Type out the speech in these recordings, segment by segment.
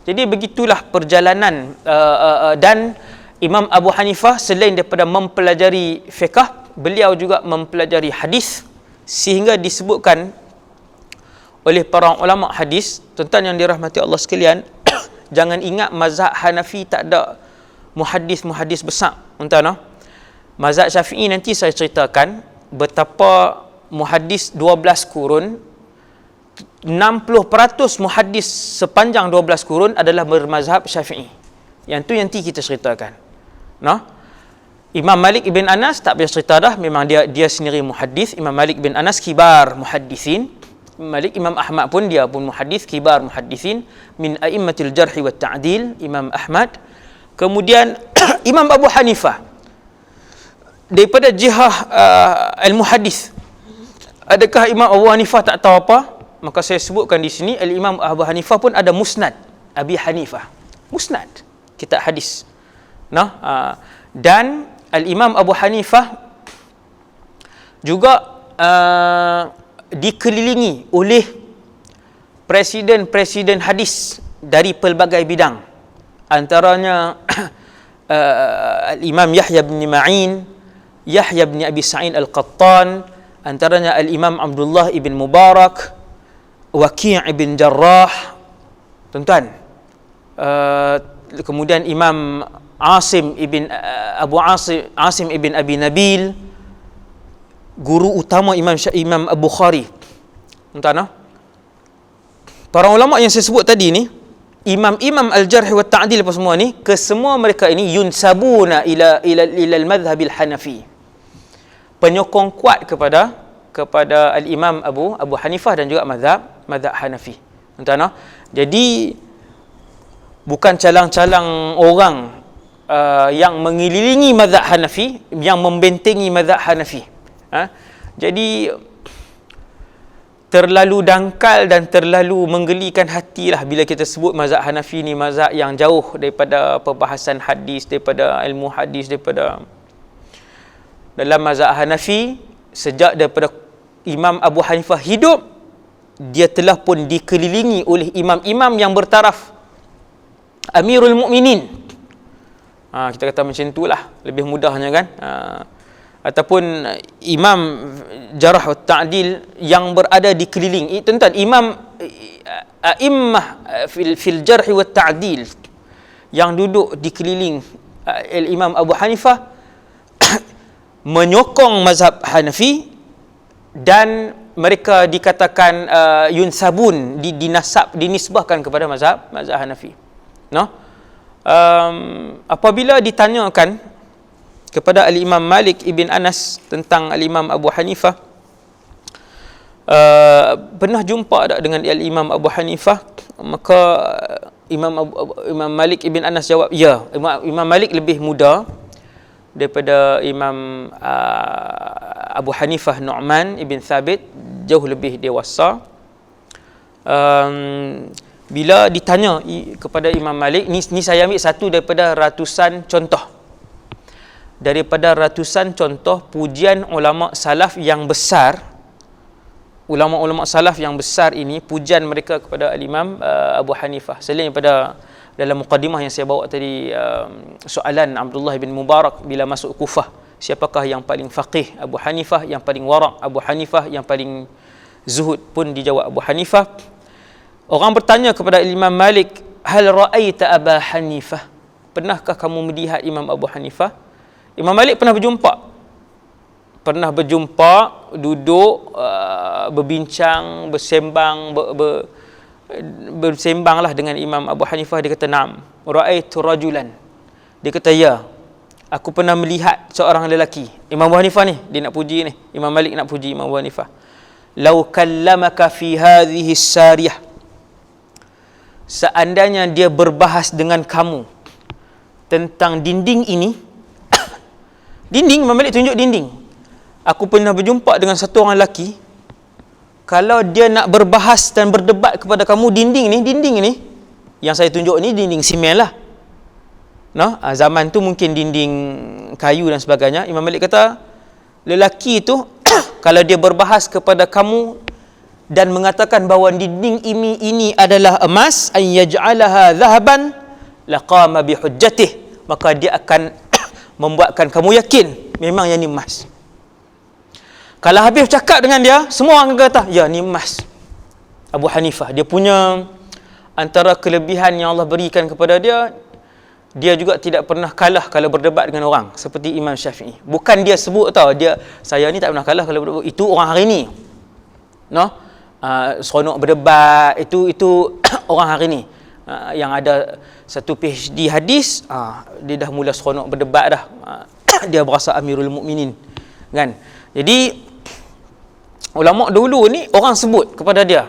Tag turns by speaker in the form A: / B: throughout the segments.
A: Jadi begitulah perjalanan dan Imam Abu Hanifah selain daripada mempelajari fiqh, beliau juga mempelajari hadis, sehingga disebutkan oleh para ulama hadis, tuan-tuan yang dirahmati Allah sekalian, jangan ingat mazhab Hanafi tak ada muhaddis besar, tuan-tuan. Mazhab Syafi'i nanti saya ceritakan betapa muhaddis 12 kurun, 60% muhaddis sepanjang 12 kurun adalah bermazhab Syafi'i. Yang tu nanti kita ceritakan. Imam Malik ibn Anas tak payah cerita dah, memang dia sendiri muhaddis. Imam Malik bin Anas kibar muhaddisin. Imam Ahmad pun dia pun muhaddis, kibar muhaddisin min a'immatil jarh wa ta'dil, Imam Ahmad. Kemudian Imam Abu Hanifah daripada jihah al-muhaddis. Adakah Imam Abu Hanifah tak tahu apa? Maka saya sebutkan di sini, Al-Imam Abu Hanifah pun ada musnad Abi Hanifah, musnad kitab hadis. Dan Al-Imam Abu Hanifah juga dikelilingi oleh presiden-presiden hadis dari pelbagai bidang. Antaranya Al-Imam Yahya bin Ma'in, Yahya bin Abi Sa'id Al-Qattan, antaranya Al-Imam Abdullah ibn Mubarak, Waqi' ibn Jarrah, tuan-tuan. Kemudian Imam Asim ibn Asim ibn Abi Nabil, guru utama Imam Bukhari, tuan-tuan. Para ulama yang saya sebut tadi ni, imam-imam al-jarh wa ta'dil apa semua ni, kesemua mereka ini yunsabuna ila al-madhhab al-Hanafi. Penyokong kuat kepada al-Imam Abu Hanifah dan juga mazhab Hanafi. Tuan-tuan, jadi bukan calang-calang orang yang mengelilingi mazhab Hanafi, yang membentengi mazhab Hanafi. Jadi terlalu dangkal dan terlalu menggelikan hatilah bila kita sebut mazhab Hanafi ni mazhab yang jauh daripada perbahasan hadis, daripada ilmu hadis, daripada dalam mazhab Hanafi. Sejak daripada Imam Abu Hanifah hidup, dia telah pun dikelilingi oleh imam-imam yang bertaraf Amirul Mukminin. Kita kata macam itulah, lebih mudahnya kan. Ataupun imam jarah wa ta'dil yang berada di keliling. Tuan-tuan, imam a'immah fil jarh wa ta'dil yang duduk di keliling Imam Abu Hanifah menyokong mazhab Hanafi, dan mereka dikatakan yunsabun, dinisbahkan kepada mazhab Hanafi. Apabila ditanyakan kepada Al-Imam Malik ibn Anas tentang Al-Imam Abu Hanifah, pernah jumpa tak dengan Al-Imam Abu Hanifah? Maka Imam Malik ibn Anas jawab, ya. Imam Malik lebih muda daripada Imam Abu Hanifah, Nu'man ibn Thabit, jauh lebih dewasa. Bila ditanya kepada Imam Malik, ni saya ambil satu daripada ratusan contoh, pujian ulama salaf yang besar. Ulama-ulama salaf yang besar ini, pujian mereka kepada Al-Imam Abu Hanifah. Selain daripada dalam muqaddimah yang saya bawa tadi, soalan Abdullah bin Mubarak bila masuk Kufah, siapakah yang paling faqih? Abu Hanifah. Yang paling wara', Abu Hanifah. Yang paling zuhud pun dijawab Abu Hanifah. Orang bertanya kepada Imam Malik, hal ra'aita Abu Hanifah? Pernahkah kamu melihat Imam Abu Hanifah? Imam Malik pernah berjumpa, duduk, berbincang, bersembanglah dengan Imam Abu Hanifah. Dia kata, na'am, ra'aitu rajulan. Dia kata, ya, aku pernah melihat seorang lelaki. Imam Abu Hanifah ni, dia nak puji ni. Imam Malik nak puji Imam Abu Hanifah. Lau kallamaka fi hadhihi sariyah. Seandainya dia berbahas dengan kamu tentang dinding ini. Dinding, Imam Malik tunjuk dinding. Aku pernah berjumpa dengan satu orang lelaki, kalau dia nak berbahas dan berdebat kepada kamu dinding ni yang saya tunjuk ni dinding simen lah. Zaman tu mungkin dinding kayu dan sebagainya. Imam Malik kata, lelaki itu kalau dia berbahas kepada kamu dan mengatakan bahawa dinding ini adalah emas, an yaj'alaha dhahaban laqama bihujjatih, maka dia akan membuatkan kamu yakin memang yang ni emas. Kalau Habib cakap dengan dia, semua orang kata ya ni emas. Abu Hanifah, dia punya antara kelebihan yang Allah berikan kepada dia, dia juga tidak pernah kalah kalau berdebat dengan orang seperti Imam Syafi'i. Bukan dia sebut tau, saya ni tak pernah kalah kalau berdebat. Itu orang hari ni, seronok berdebat, itu orang hari ni yang ada satu PhD hadis, dia dah mula seronok berdebat dah. Dia berasa Amirul Mukminin, kan? Jadi ulama dulu ni orang sebut kepada dia,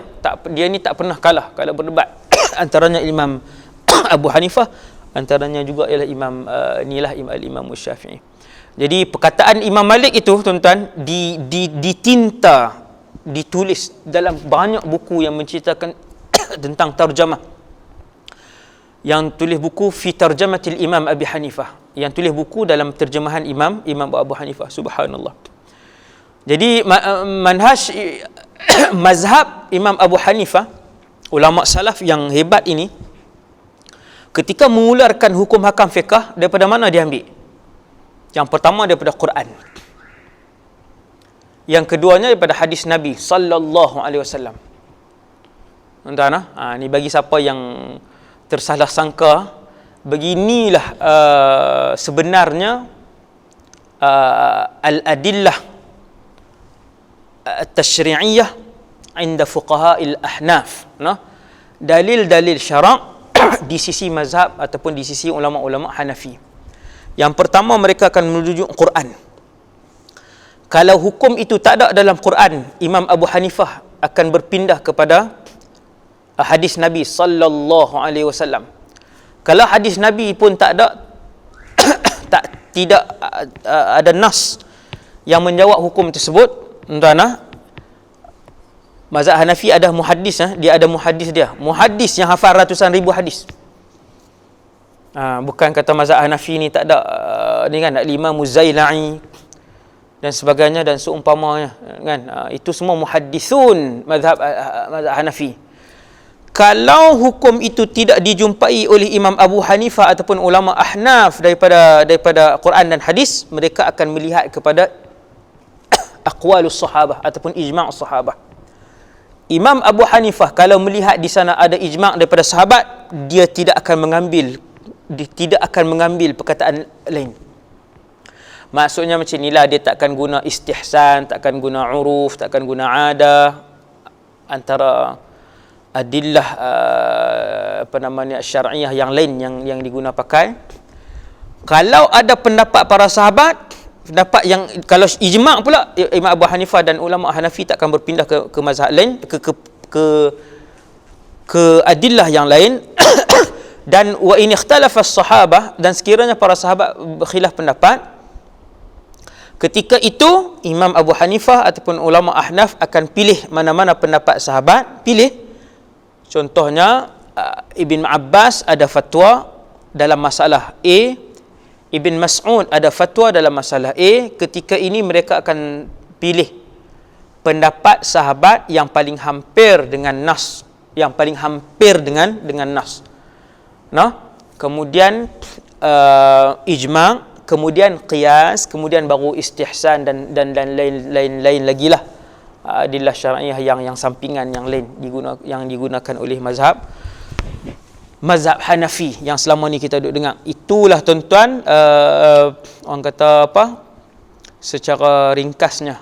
A: dia ni tak pernah kalah kalau berdebat. Antaranya Imam Abu Hanifah, antaranya juga ialah Imam Syafi'i. Jadi perkataan Imam Malik itu, tuan-tuan, ditinta, ditulis dalam banyak buku yang menceritakan tentang tarjamah. Yang tulis buku fi tarjamatil Imam Abi Hanifah, yang tulis buku dalam terjemahan Imam Abu Hanifah. Subhanallah. Jadi manhaj mazhab Imam Abu Hanifah, ulama salaf yang hebat ini, ketika mengeluarkan hukum hakam fiqh, daripada mana dia ambil? Yang pertama daripada Quran. Yang keduanya daripada hadis Nabi sallallahu alaihi wasallam. Tuan-tuan, ni bagi siapa yang tersalah sangka, beginilah sebenarnya al-adillah at-tashri'iyah inda fuqaha'il ahnaf, dalil-dalil syarak di sisi mazhab ataupun di sisi ulama-ulama Hanafi. Yang pertama, mereka akan merujuk Quran. Kalau hukum itu tak ada dalam Quran, Imam Abu Hanifah akan berpindah kepada hadis Nabi sallallahu alaihi wasallam. Kalau hadis Nabi pun tak ada tidak ada nas yang menjawab hukum tersebut, tuan-tuan, mazhab Hanafi ada muhaddis, dia ada muhaddis dia. Muhaddis yang hafal ratusan ribu hadis. Bukan kata mazhab Hanafi ni tak ada ni kan, Imam Zailai dan sebagainya dan seumpamanya, kan? Itu semua muhaddisun mazhab Hanafi. Kalau hukum itu tidak dijumpai oleh Imam Abu Hanifah ataupun ulama Ahnaf daripada Quran dan hadis, mereka akan melihat kepada aqwalus sahabah ataupun ijma' sahabah. Imam Abu Hanifah kalau melihat di sana ada ijma' daripada sahabat, dia tidak akan mengambil perkataan lain. Maksudnya macam inilah, dia takkan guna istihsan, takkan guna uruf, takkan guna adah, antara adillah syar'iyah yang lain yang diguna pakai. Kalau ada pendapat para sahabat, pendapat yang kalau ijma' pula, Imam Abu Hanifah dan ulama Hanafi takkan berpindah ke mazhab lain, ke adillah yang lain. Dan wa in ikhtalafa as-sahabah, dan sekiranya para sahabat berkhilaf pendapat, ketika itu Imam Abu Hanifah ataupun ulama Ahnaf akan pilih mana-mana pendapat sahabat, pilih. Contohnya, Ibn Abbas ada fatwa dalam masalah A, Ibn Mas'ud ada fatwa dalam masalah A. Ketika ini mereka akan pilih pendapat sahabat yang paling hampir dengan nas, yang paling hampir dengan nas. Kemudian ijma', kemudian qiyas, kemudian baru istihsan dan lain lagi lah, adillah syar'iyah yang sampingan yang lain yang digunakan oleh mazhab Hanafi yang selama ni kita duduk dengar. Itulah, tuan-tuan, orang kata apa, secara ringkasnya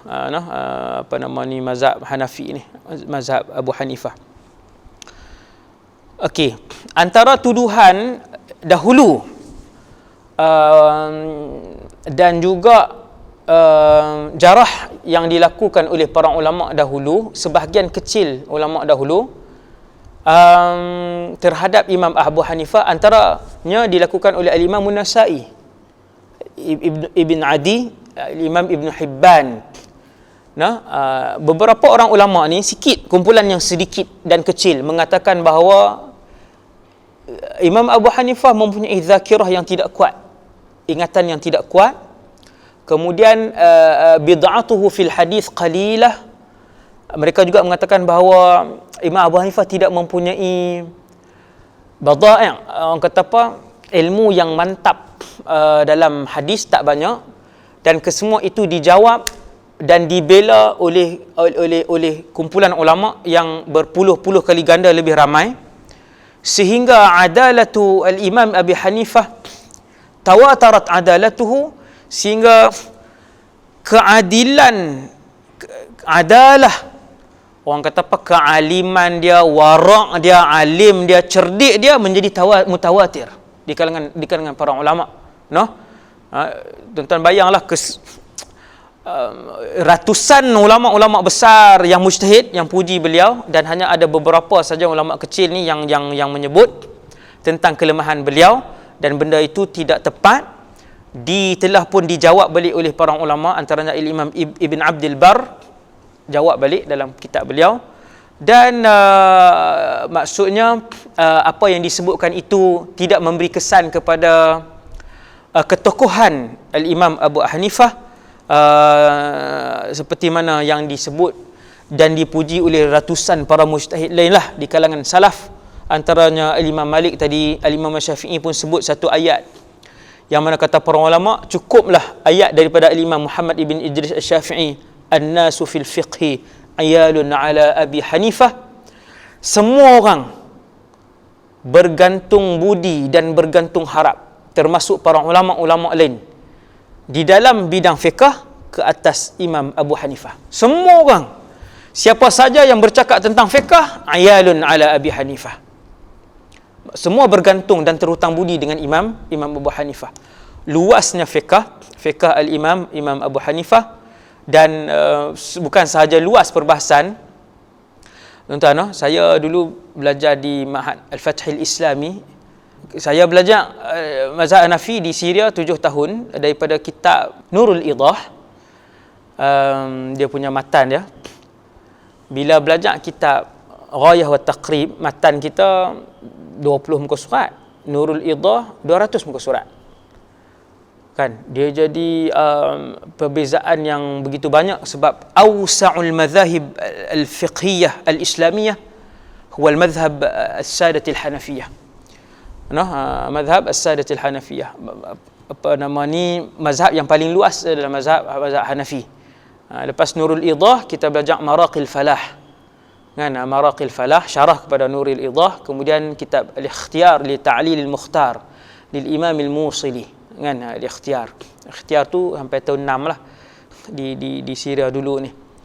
A: mazhab Hanafi ni, mazhab Abu Hanifah. Okey, antara tuduhan dahulu dan juga jarah yang dilakukan oleh para ulama dahulu, sebahagian kecil ulama dahulu, terhadap Imam Abu Hanifah, antaranya dilakukan oleh Al-Imam An-Nasa'i, Ibn Adi, Imam Ibn Hibban. Beberapa orang ulama ni, sikit kumpulan yang sedikit dan kecil, mengatakan bahawa Imam Abu Hanifah mempunyai zakirah yang tidak kuat, ingatan yang tidak kuat. Kemudian bid'atuhu fil hadis qalilah, Mereka juga mengatakan bahawa Imam Abu Hanifah tidak mempunyai badai', orang kata apa, ilmu yang mantap dalam hadis tak banyak, dan kesemua itu dijawab dan dibela oleh kumpulan ulama yang berpuluh-puluh kali ganda lebih ramai, sehingga adalatu al-Imam Abi Hanifah tawatarat adalatuhu, sehingga keadilan, adalah, orang kata apa, kealiman dia, wara' dia, alim dia, cerdik dia menjadi mutawatir di kalangan para ulama. Tuan-tuan bayanglah ratusan ulama-ulama besar yang mujtahid yang puji beliau, dan hanya ada beberapa saja ulama kecil ni yang menyebut tentang kelemahan beliau, dan benda itu tidak tepat. Telah pun dijawab balik oleh para ulama, antaranya Imam Ibn Abdul Bar jawab balik dalam kitab beliau, dan maksudnya apa yang disebutkan itu tidak memberi kesan kepada ketokohan Al-Imam Abu Hanifah seperti mana yang disebut dan dipuji oleh ratusan para mujtahid lainlah di kalangan salaf. Antaranya Al-Imam Malik tadi, Al-Imam Syafi'i pun sebut satu ayat yang mana kata para ulama, cukuplah ayat daripada Al-Imam Muhammad ibn Idris Asy-Syafi'i, an-nasu fil fiqhi ayalun ala Abi Hanifah. Semua orang bergantung budi dan bergantung harap, termasuk para ulama-ulama lain, di dalam bidang fiqh ke atas Imam Abu Hanifah. Semua orang, siapa saja yang bercakap tentang fiqh, ayalun ala Abi Hanifah. Semua bergantung dan terhutang budi dengan Imam Abu Hanifah. Luasnya fiqh al-Imam Abu Hanifah, dan bukan sahaja luas perbahasan. Tuan-tuan, saya dulu belajar di Ma'had Al-Fathil Islami. Saya belajar mazhab Hanafi di Syria 7 tahun daripada kitab Nurul Idah, dia punya matan dia. Bila belajar kitab Ghayah wa Taqrib, matan kita 20 muka surat, Nurul Idah 200 muka surat. Kan dia jadi perbezaan yang begitu banyak, sebab awsa'ul madhahib al-fiqhiyah al-islamiyah huwa al-madhhab as-sadat al-hanafiyah. Madhhab as-sadat al-hanafiyah, apa nama ni, mazhab yang paling luas adalah mazhab Hanafi. Lepas Nurul Idah kita belajar Maraqil Falah, kan, Maraqil Falah syarah kepada Nurul Idah. Kemudian kitab Al-Ikhtiyar li Ta'lil al-Mukhtar lil Imam al-Musili, kan, Al-Ikhtiyar tu sampai tahun 6 lah di Syria dulu ni.